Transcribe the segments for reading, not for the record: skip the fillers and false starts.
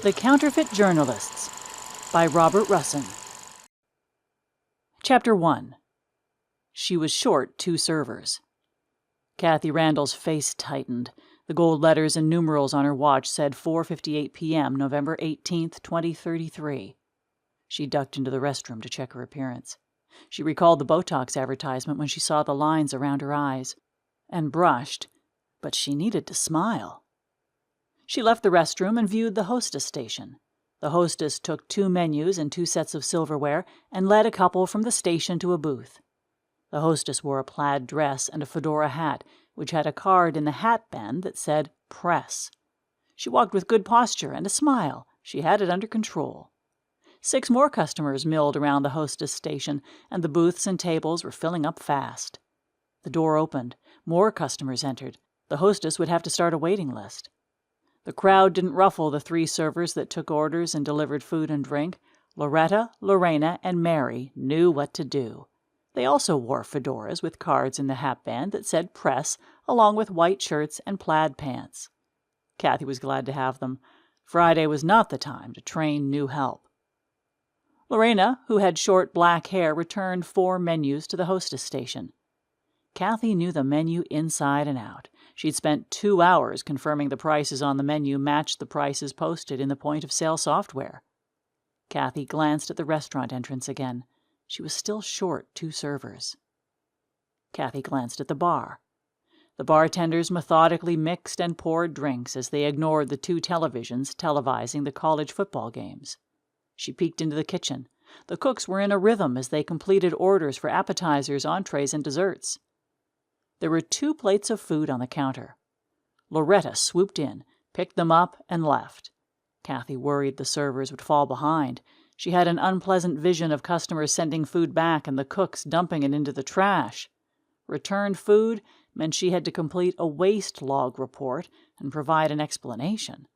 The Counterfeit Journalists by Robert Russin. Chapter 1. She was short 2 servers. Kathy Randall's face tightened. The gold letters and numerals on her watch said 4:58 p.m., November 18th, 2033. She ducked into the restroom to check her appearance. She recalled the Botox advertisement when she saw the lines around her eyes, and brushed, but she needed to smile. She left the restroom and viewed the hostess station. The hostess took 2 menus and 2 sets of silverware and led a couple from the station to a booth. The hostess wore a plaid dress and a fedora hat, which had a card in the hat band that said Press. She walked with good posture and a smile. She had it under control. 6 more customers milled around the hostess station, and the booths and tables were filling up fast. The door opened. More customers entered. The hostess would have to start a waiting list. The crowd didn't ruffle the 3 servers that took orders and delivered food and drink. Loretta, Lorena, and Mary knew what to do. They also wore fedoras with cards in the hat band that said Press, along with white shirts and plaid pants. Kathy was glad to have them. Friday was not the time to train new help. Lorena, who had short black hair, returned 4 menus to the hostess station. Kathy knew the menu inside and out. She'd spent 2 hours confirming the prices on the menu matched the prices posted in the point-of-sale software. Kathy glanced at the restaurant entrance again. She was still short 2 servers. Kathy glanced at the bar. The bartenders methodically mixed and poured drinks as they ignored the 2 televisions televising the college football games. She peeked into the kitchen. The cooks were in a rhythm as they completed orders for appetizers, entrees, and desserts. There were 2 plates of food on the counter. Loretta swooped in, picked them up, and left. Kathy worried the servers would fall behind. She had an unpleasant vision of customers sending food back and the cooks dumping it into the trash. Returned food meant she had to complete a waste log report and provide an explanation.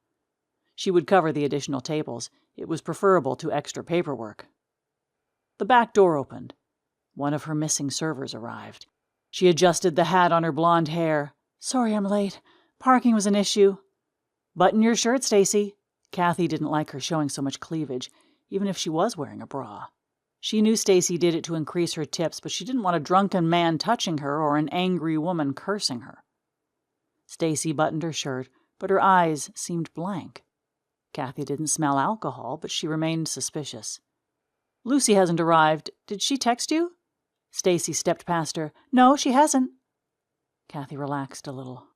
She would cover the additional tables. It was preferable to extra paperwork. The back door opened. One of her missing servers arrived. She adjusted the hat on her blonde hair. "Sorry I'm late. Parking was an issue." "Button your shirt, Stacy." Kathy didn't like her showing so much cleavage, even if she was wearing a bra. She knew Stacy did it to increase her tips, but she didn't want a drunken man touching her or an angry woman cursing her. Stacy buttoned her shirt, but her eyes seemed blank. Kathy didn't smell alcohol, but she remained suspicious. "Lucy hasn't arrived. Did she text you?" Stacy stepped past her. "No, she hasn't." Kathy relaxed a little.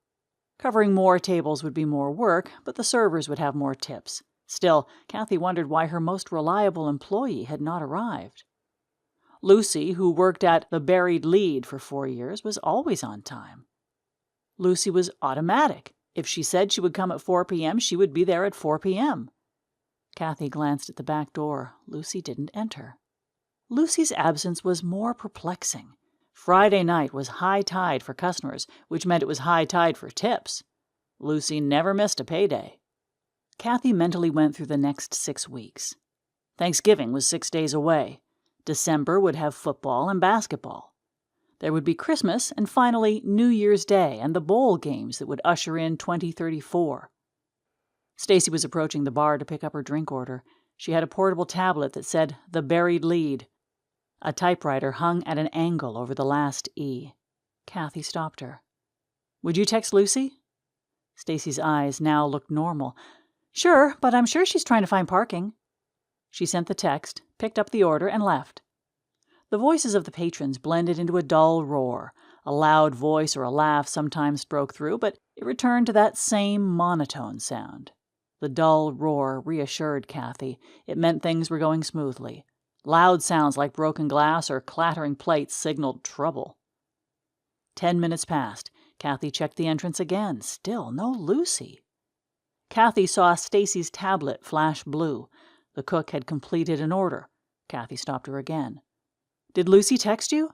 Covering more tables would be more work, but the servers would have more tips. Still, Kathy wondered why her most reliable employee had not arrived. Lucy, who worked at the Buried Lead for 4 years, was always on time. Lucy was automatic. If she said she would come at 4 p.m., she would be there at 4 p.m. Kathy glanced at the back door. Lucy didn't enter. Lucy's absence was more perplexing. Friday night was high tide for customers, which meant it was high tide for tips. Lucy never missed a payday. Kathy mentally went through the next 6 weeks. Thanksgiving was 6 days away. December would have football and basketball. There would be Christmas and finally New Year's Day and the bowl games that would usher in 2034. Stacy was approaching the bar to pick up her drink order. She had a portable tablet that said The Buried Lead. A typewriter hung at an angle over the last E. Kathy stopped her. "Would you text Lucy?" Stacy's eyes now looked normal. "Sure, but I'm sure she's trying to find parking." She sent the text, picked up the order, and left. The voices of the patrons blended into a dull roar. A loud voice or a laugh sometimes broke through, but it returned to that same monotone sound. The dull roar reassured Kathy. It meant things were going smoothly. Loud sounds like broken glass or clattering plates signaled trouble. 10 minutes passed. Kathy checked the entrance again. Still no Lucy. Kathy saw Stacy's tablet flash blue. The cook had completed an order. Kathy stopped her again. "Did Lucy text you?"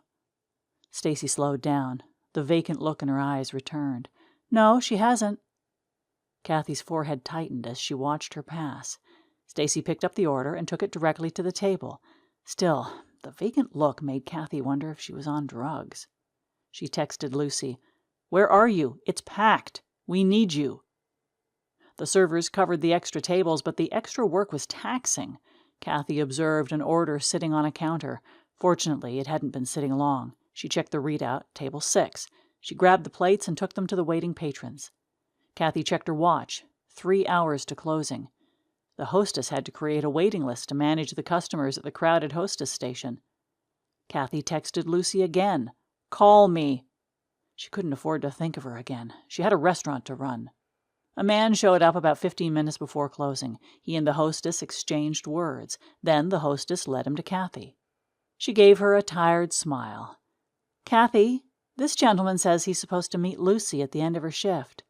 Stacy slowed down. The vacant look in her eyes returned. "No, she hasn't." Kathy's forehead tightened as she watched her pass. Stacy picked up the order and took it directly to the table. Still, the vacant look made Kathy wonder if she was on drugs. She texted Lucy, "Where are you? It's packed. We need you." The servers covered the extra tables, but the extra work was taxing. Kathy observed an order sitting on a counter. Fortunately, it hadn't been sitting long. She checked the readout, table 6. She grabbed the plates and took them to the waiting patrons. Kathy checked her watch. 3 hours to closing. The hostess had to create a waiting list to manage the customers at the crowded hostess station. Kathy texted Lucy again. "Call me." She couldn't afford to think of her again. She had a restaurant to run. A man showed up about 15 minutes before closing. He and the hostess exchanged words. Then the hostess led him to Kathy. She gave her a tired smile. "Kathy, this gentleman says he's supposed to meet Lucy at the end of her shift."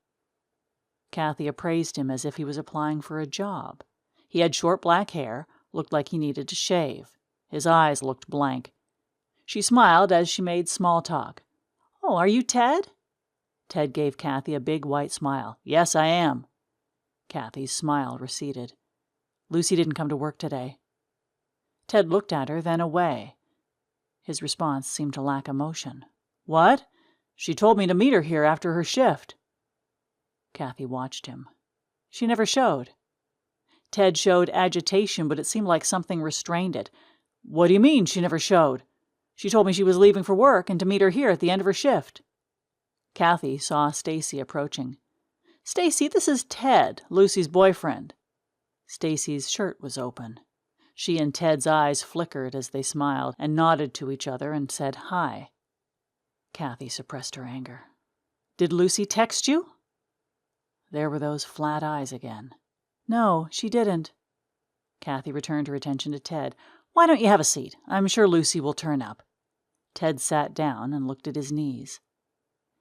Kathy appraised him as if he was applying for a job. He had short black hair, looked like he needed to shave. His eyes looked blank. She smiled as she made small talk. "Oh, are you Ted?" Ted gave Kathy a big white smile. "Yes, I am." Kathy's smile receded. "Lucy didn't come to work today." Ted looked at her, then away. His response seemed to lack emotion. "What? She told me to meet her here after her shift." Kathy watched him. "She never showed." Ted showed agitation, but it seemed like something restrained it. "What do you mean, she never showed? She told me she was leaving for work and to meet her here at the end of her shift." Kathy saw Stacy approaching. "Stacy, this is Ted, Lucy's boyfriend." Stacy's shirt was open. She and Ted's eyes flickered as they smiled and nodded to each other and said hi. Kathy suppressed her anger. "Did Lucy text you?" There were those flat eyes again. "No, she didn't." Kathy returned her attention to Ted. "Why don't you have a seat? I'm sure Lucy will turn up." Ted sat down and looked at his knees.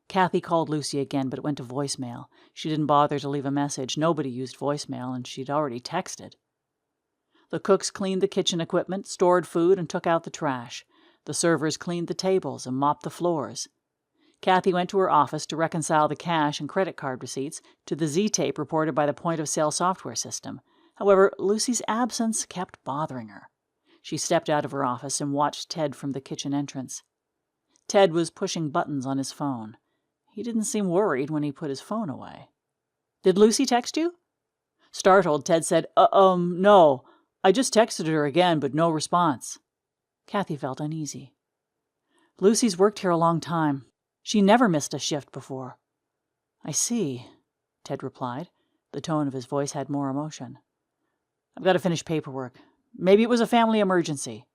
Kathy called Lucy again, but it went to voicemail. She didn't bother to leave a message. Nobody used voicemail, and she'd already texted. The cooks cleaned the kitchen equipment, stored food, and took out the trash. The servers cleaned the tables and mopped the floors. Kathy went to her office to reconcile the cash and credit card receipts to the Z-tape reported by the point-of-sale software system. However, Lucy's absence kept bothering her. She stepped out of her office and watched Ted from the kitchen entrance. Ted was pushing buttons on his phone. He didn't seem worried when he put his phone away. "Did Lucy text you?" Startled, Ted said, no. I just texted her again, but no response." Kathy felt uneasy. "Lucy's worked here a long time. She never missed a shift before." "I see," Ted replied. The tone of his voice had more emotion. "I've got to finish paperwork. Maybe it was a family emergency."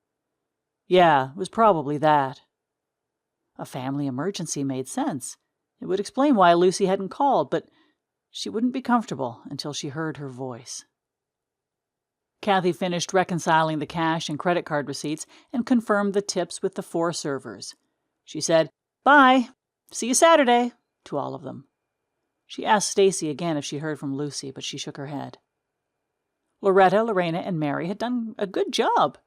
"Yeah, it was probably that." A family emergency made sense. It would explain why Lucy hadn't called, but she wouldn't be comfortable until she heard her voice. Kathy finished reconciling the cash and credit card receipts and confirmed the tips with the 4 servers. She said, "Bye. See you Saturday," to all of them. She asked Stacy again if she heard from Lucy, but she shook her head. Loretta, Lorena, and Mary had done a good job.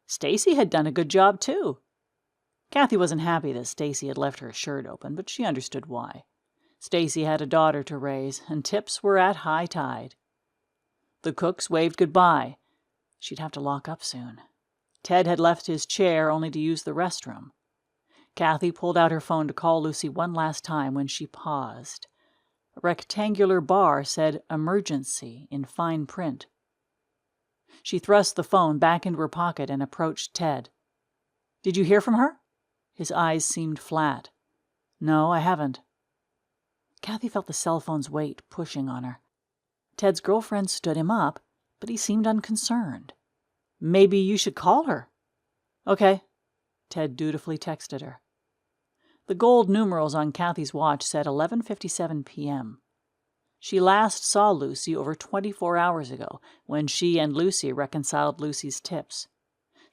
Stacy had done a good job, too. Kathy wasn't happy that Stacy had left her shirt open, but she understood why. Stacy had a daughter to raise, and tips were at high tide. The cooks waved goodbye. She'd have to lock up soon. Ted had left his chair only to use the restroom. Kathy pulled out her phone to call Lucy one last time when she paused. A rectangular bar said "Emergency" in fine print. She thrust the phone back into her pocket and approached Ted. "Did you hear from her?" His eyes seemed flat. "No, I haven't." Kathy felt the cell phone's weight pushing on her. Ted's girlfriend stood him up, but he seemed unconcerned. "Maybe you should call her." "Okay." Ted dutifully texted her. The gold numerals on Kathy's watch said 11:57 p.m. She last saw Lucy over 24 hours ago, when she and Lucy reconciled Lucy's tips.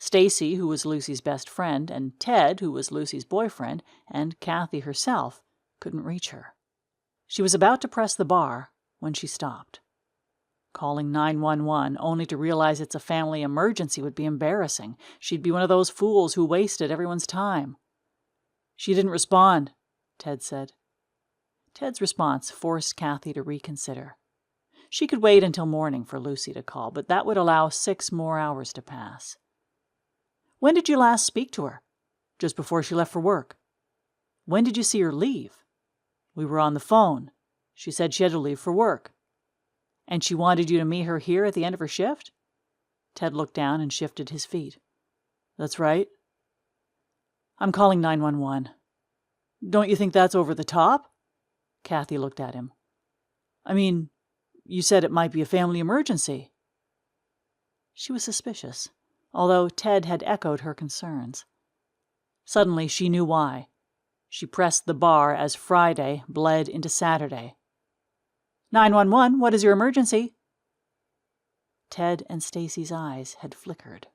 Stacy, who was Lucy's best friend, and Ted, who was Lucy's boyfriend, and Kathy herself, couldn't reach her. She was about to press the bar when she stopped. Calling 911 only to realize it's a family emergency would be embarrassing. She'd be one of those fools who wasted everyone's time. "She didn't respond," Ted said. Ted's response forced Kathy to reconsider. She could wait until morning for Lucy to call, but that would allow 6 more hours to pass. "When did you last speak to her?" "Just before she left for work." "When did you see her leave?" "We were on the phone. She said she had to leave for work." And she wanted you to meet her here at the end of her shift? Ted looked down and shifted his feet. That's right. I'm calling 911. Don't you think that's over the top? Kathy looked at him. I mean, you said it might be a family emergency. She was suspicious, although Ted had echoed her concerns. Suddenly she knew why. She pressed the bar as Friday bled into Saturday. 911, what is your emergency? Ted and Stacy's eyes had flickered.